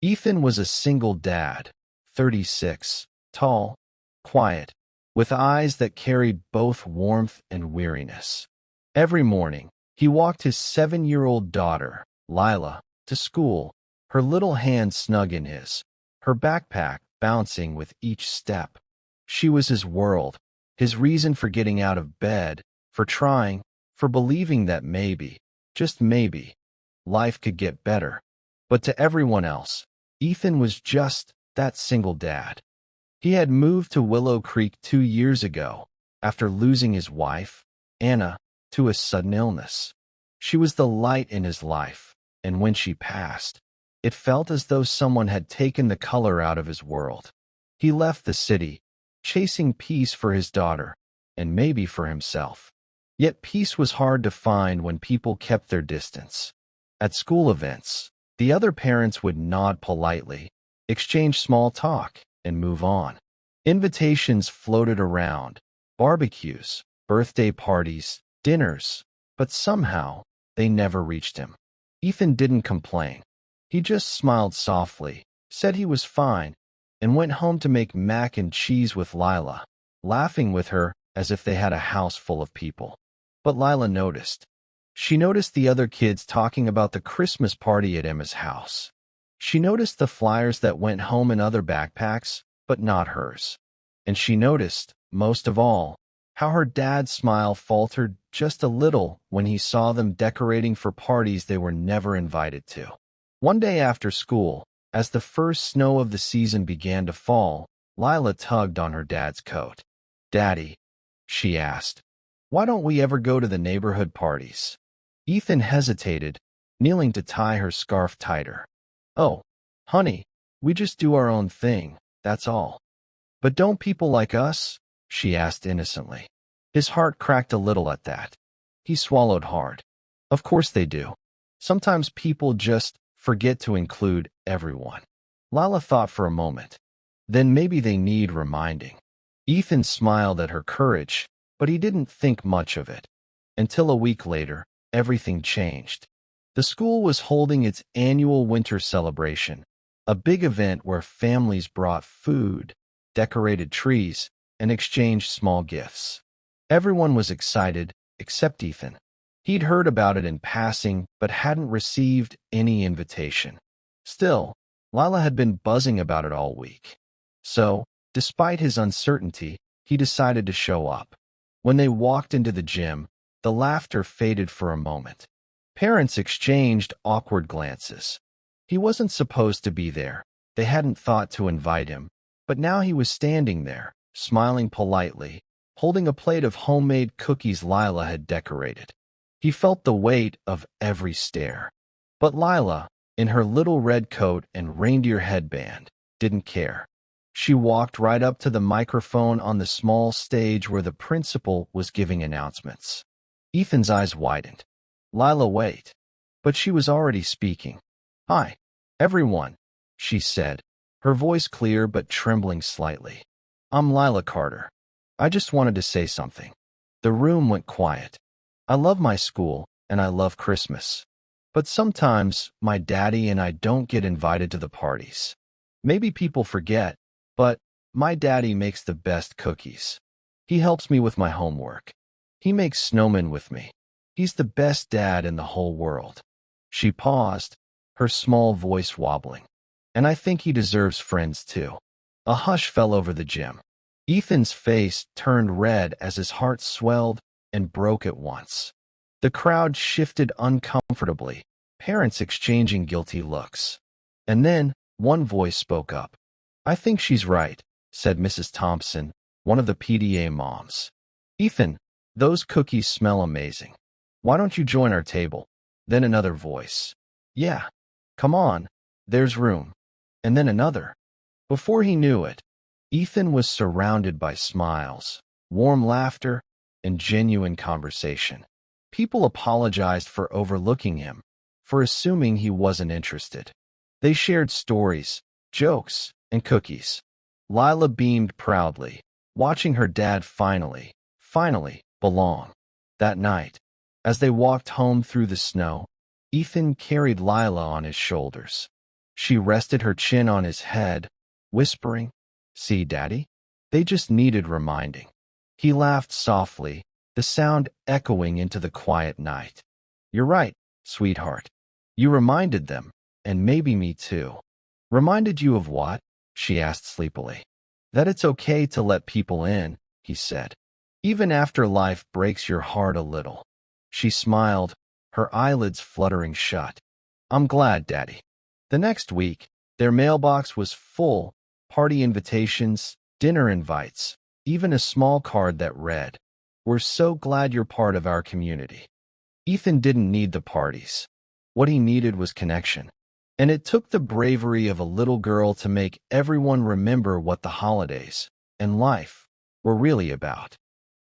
Ethan was a single dad, 36, tall, quiet, with eyes that carried both warmth and weariness. Every morning, he walked his 7-year-old daughter, Lila, to school, her little hand snug in his, her backpack bouncing with each step. She was his world, his reason for getting out of bed, for trying, for believing that maybe, just maybe, life could get better. But to everyone else, Ethan was just that single dad. He had moved to Willow Creek 2 years ago, after losing his wife, Anna, to a sudden illness. She was the light in his life, and when she passed, it felt as though someone had taken the color out of his world. He left the city, chasing peace for his daughter, and maybe for himself. Yet peace was hard to find when people kept their distance. At school events, the other parents would nod politely, exchange small talk, and move on. Invitations floated around, barbecues, birthday parties, dinners, but somehow they never reached him. Ethan didn't complain. He just smiled softly, said he was fine, and went home to make mac and cheese with Lila, laughing with her as if they had a house full of people. But Lila noticed. She noticed the other kids talking about the Christmas party at Emma's house. She noticed the flyers that went home in other backpacks, but not hers. And she noticed, most of all, how her dad's smile faltered just a little when he saw them decorating for parties they were never invited to. One day after school, as the first snow of the season began to fall, Lila tugged on her dad's coat. "Daddy," she asked, "why don't we ever go to the neighborhood parties?" Ethan hesitated, kneeling to tie her scarf tighter. "Oh, honey, we just do our own thing, that's all." "But don't people like us?" she asked innocently. His heart cracked a little at that. He swallowed hard. "Of course they do. Sometimes people just forget to include everyone." Lila thought for a moment. Then maybe they need reminding. Ethan smiled at her courage, but he didn't think much of it. Until a week later, everything changed. The school was holding its annual winter celebration, a big event where families brought food, decorated trees, and exchanged small gifts. Everyone was excited, except Ethan. He'd heard about it in passing, but hadn't received any invitation. Still, Lila had been buzzing about it all week. So, despite his uncertainty, he decided to show up. When they walked into the gym, the laughter faded for a moment. Parents exchanged awkward glances. He wasn't supposed to be there. They hadn't thought to invite him. But now he was standing there, smiling politely, holding a plate of homemade cookies Lila had decorated. He felt the weight of every stare. But Lila, in her little red coat and reindeer headband, didn't care. She walked right up to the microphone on the small stage where the principal was giving announcements. Ethan's eyes widened. "Lila, wait." But she was already speaking. "Hi, everyone," she said, her voice clear but trembling slightly. "I'm Lila Carter. I just wanted to say something." The room went quiet. "I love my school, and I love Christmas. But sometimes my daddy and I don't get invited to the parties. Maybe people forget, but my daddy makes the best cookies. He helps me with my homework. He makes snowmen with me. He's the best dad in the whole world." She paused, her small voice wobbling. "And I think he deserves friends too." A hush fell over the gym. Ethan's face turned red as his heart swelled and broke at once. The crowd shifted uncomfortably, parents exchanging guilty looks. And then one voice spoke up. "I think she's right," said Mrs. Thompson, one of the PTA moms. "Ethan, those cookies smell amazing. Why don't you join our table?" Then another voice. "Yeah, come on, there's room." And then another. Before he knew it, Ethan was surrounded by smiles, warm laughter, and genuine conversation. People apologized for overlooking him, for assuming he wasn't interested. They shared stories, jokes, and cookies. Lila beamed proudly, watching her dad finally belong. That night, as they walked home through the snow, Ethan carried Lila on his shoulders. She rested her chin on his head, whispering, "See, Daddy? They just needed reminding." He laughed softly, the sound echoing into the quiet night. "You're right, sweetheart. You reminded them, and maybe me too." "Reminded you of what?" she asked sleepily. "That it's okay to let people in," he said, "even after life breaks your heart a little." She smiled, her eyelids fluttering shut. "I'm glad, Daddy." The next week, their mailbox was full, party invitations, dinner invites, even a small card that read, "We're so glad you're part of our community." Ethan didn't need the parties. What he needed was connection. And it took the bravery of a little girl to make everyone remember what the holidays and life were really about.